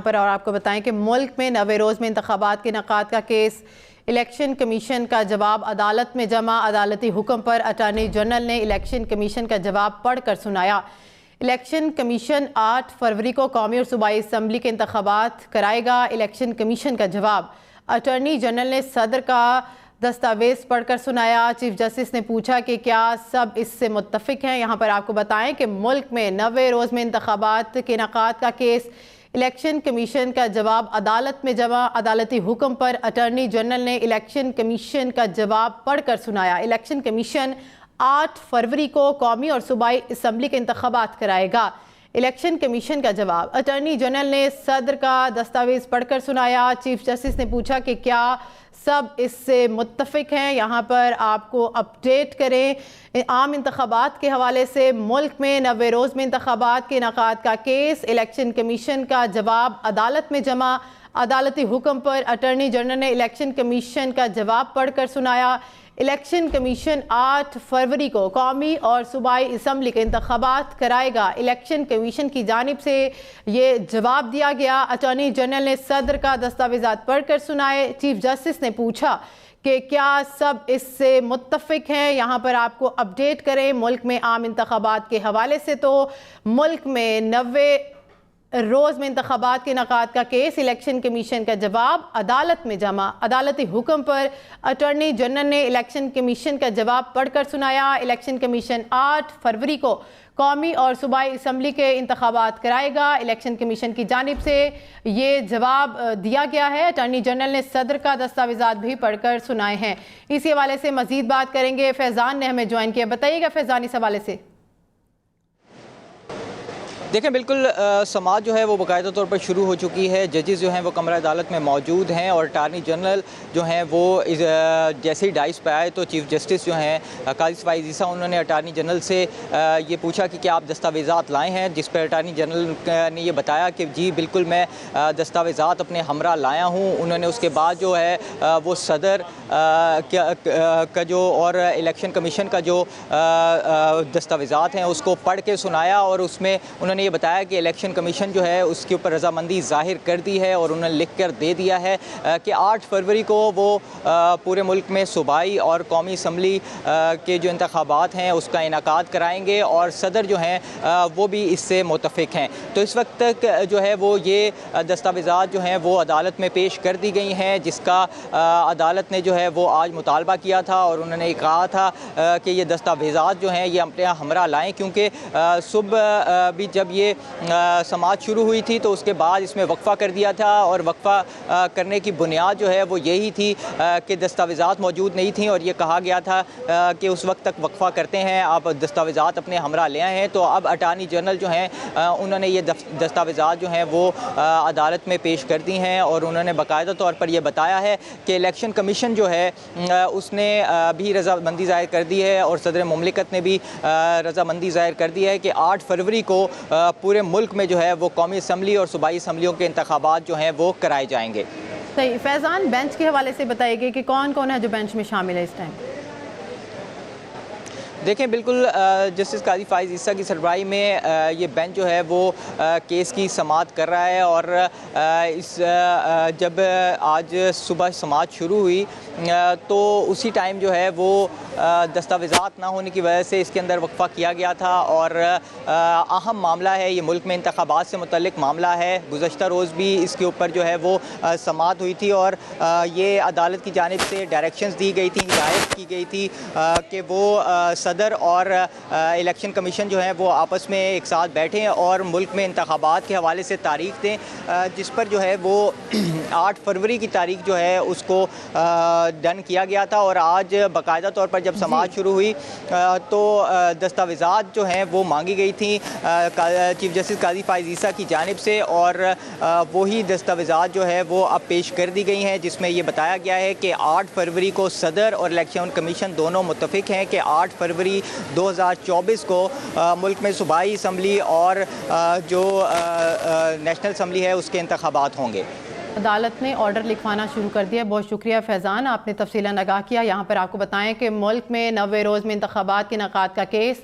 पर और आपको बताएं कि मुल्क में 90 रोज़ में इंतखाबात के इनेकाद का केस, इलेक्शन कमीशन का जवाब अदालत में जमा। अदालती हुक्म पर अटॉर्नी जनरल ने इलेक्शन कमीशन का जवाब पढ़कर सुनाया। इलेक्शन कमीशन 8 फरवरी को कौमी और सूबाई असम्बली के इंतखाबात कराएगा। इलेक्शन कमीशन का जवाब अटॉर्नी जनरल ने सदर का दस्तावेज़ पढ़कर सुनाया। चीफ जस्टिस ने पूछा कि क्या सब इससे मुत्तफिक हैं। यहाँ पर आपको बताएं कि मुल्क में 90 रोज़ में इंतखाबात के इनेकाद का केस, इलेक्शन कमीशन का जवाब अदालत में जमा। अदालती हुक्म पर अटॉर्नी जनरल ने इलेक्शन कमीशन का जवाब पढ़कर सुनाया। इलेक्शन कमीशन 8 फरवरी को कौमी और सूबाई असम्बली के इंतखाबात कराएगा। इलेक्शन कमीशन का जवाब अटॉर्नी जनरल ने सदर का दस्तावेज़ पढ़कर सुनाया। चीफ जस्टिस ने पूछा कि क्या सब इससे मुत्तफिक हैं। यहाँ पर आपको अपडेट करें आम इंतखाबात के हवाले से। मुल्क में 90 रोज़ में इंतखाबात के इनेकाद का केस, इलेक्शन कमीशन का जवाब अदालत में जमा। अदालती हुक्म पर अटॉर्नी जनरल ने इलेक्शन कमीशन का जवाब पढ़कर सुनाया। इलेक्शन कमीशन 8 फरवरी को कौमी और सूबाई असम्बली के इंतखाबात कराएगा। इलेक्शन कमीशन की जानिब से ये जवाब दिया गया। अटॉर्नी जनरल ने सदर का दस्तावेज़ात पढ़कर सुनाए। चीफ जस्टिस ने पूछा कि क्या सब इससे मुत्तफिक हैं। यहाँ पर आपको अपडेट करें मुल्क में आम इंतखाबात के हवाले से। तो मुल्क में 90 रोज़ में इंतखाबात के इनेकाद का केस, इलेक्शन कमीशन का जवाब अदालत में जमा। अदालती हुक्म पर अटॉर्नी जनरल ने इलेक्शन कमीशन का जवाब पढ़कर सुनाया। इलेक्शन कमीशन 8 फरवरी को कौमी और सूबाई असम्बली के इंतखाबात कराएगा। इलेक्शन कमीशन की जानिब से ये जवाब दिया गया है। अटॉर्नी जनरल ने सदर का दस्तावेज़ात भी पढ़कर सुनाए हैं। इसी हवाले से मज़ीद बात करेंगे। फैज़ान ने हमें ज्वाइन किया। बताइएगा फैज़ान, इस हवाले से। देखें, बिल्कुल समाज जो है वो बाकायदा तौर पर शुरू हो चुकी है। जजेस जो हैं वो कमरा अदालत में मौजूद हैं और अटॉर्नी जनरल जो हैं वो जैसे ही डाइस पे आए तो चीफ जस्टिस जो हैं काजी फाइज़ ईसा, उन्होंने अटॉर्नी जनरल से ये पूछा कि क्या आप दस्तावेज़ात लाए हैं, जिस पर अटॉर्नी जनरल ने ये बताया कि जी बिल्कुल मैं दस्तावेज़ात अपने हमरा लाया हूँ। उन्होंने उसके बाद जो है वो सदर का जो और इलेक्शन कमीशन का जो दस्तावेज़ात हैं उसको पढ़ के सुनाया और उसमें उन्होंने ये बताया कि इलेक्शन कमीशन जो है उसके ऊपर रजामंदी जाहिर कर दी है और उन्होंने लिख कर दे दिया है कि 8 फरवरी को वो पूरे मुल्क में सूबाई और कौमी असम्बली के जो इंतखाबात हैं उसका इनेकाद कराएंगे और सदर जो हैं वो भी इससे मुतफिक हैं। तो इस वक्त तक जो है वो ये दस्तावेज़ात जो हैं वो अदालत में पेश कर दी गई हैं, जिसका अदालत ने जो है वो आज मुतालबा किया था और उन्होंने कहा था कि ये दस्तावेज़ात जो हैं ये अपने हमरा लाएँ, क्योंकि सुबह भी जब ये समाज शुरू हुई थी तो उसके बाद इसमें वक्फ़ा कर दिया था और वक्फ़ा करने की बुनियाद जो है वो यही थी कि दस्तावेज़ात मौजूद नहीं थी और ये कहा गया था कि उस वक्त तक वक्फ़ा करते हैं, आप दस्तावेज़ात अपने हमरा ले आए हैं। तो अब अटॉर्नी जनरल जो हैं उन्होंने ये दस्तावेज़ात जो हैं वो अदालत में पेश कर दी हैं और उन्होंने बाकायदा तौर पर यह बताया है कि इलेक्शन कमीशन जो है उसने भी रजामंदी ज़ाहिर कर दी है और सदर मुमलिकत ने भी रजामंदी ज़ाहिर कर दी है कि 8 फरवरी को पूरे मुल्क में जो है वो कौमी असम्बली और सूबाई असम्बलियों के इंतखाबात जो हैं वो कराए जाएंगे। सही। फैज़ान, बेंच के हवाले से बताइए कि कौन कौन है जो बेंच में शामिल है इस टाइम। देखें, बिल्कुल जस्टिस काजी फाइज़ ईसा की सरबराही में ये बेंच जो है वो केस की समाअत कर रहा है और जब आज सुबह समाअत शुरू हुई तो उसी टाइम जो है वो दस्तावेज़ात ना होने की वजह से इसके अंदर वक्फ़ा किया गया था और अहम मामला है, ये मुल्क में इंतखाबात से मुतल्लिक मामला है। गुज़श्ता रोज़ भी इसके ऊपर जो है वो समाअत हुई थी और ये अदालत की जानिब से डायरेक्शंस दी गई थी, हिदायत की गई थी कि वो सदर और इलेक्शन कमीशन जो है वो आपस में एक साथ बैठें और मुल्क में इंतखाबात के हवाले से तारीख दें, जिस पर जो है वो 8 फरवरी की तारीख जो है उसको डन किया गया था। और आज बाकायदा तौर पर जब समाअत शुरू हुई तो दस्तावेज़ात जो हैं वो मांगी गई थी चीफ जस्टिस काजी फाइज़ ईसा की जानिब से और वही दस्तावेज़ात जो है वो अब पेश कर दी गई हैं, जिसमें ये बताया गया है कि 8 फरवरी को सदर और इलेक्शन कमीशन दोनों मुत्तफिक हैं कि 8 फरवरी 2024 को मुल्क में सूबाई असम्बली और जो नेशनल असम्बली है उसके इंतखाबात होंगे। अदालत ने ऑर्डर लिखवाना शुरू कर दिया। बहुत शुक्रिया फैज़ान, आपने तफसीलन आगाह किया। यहाँ पर आपको बताएं कि मुल्क में 90 रोज़ में इंतखाबात के इनेकाद का केस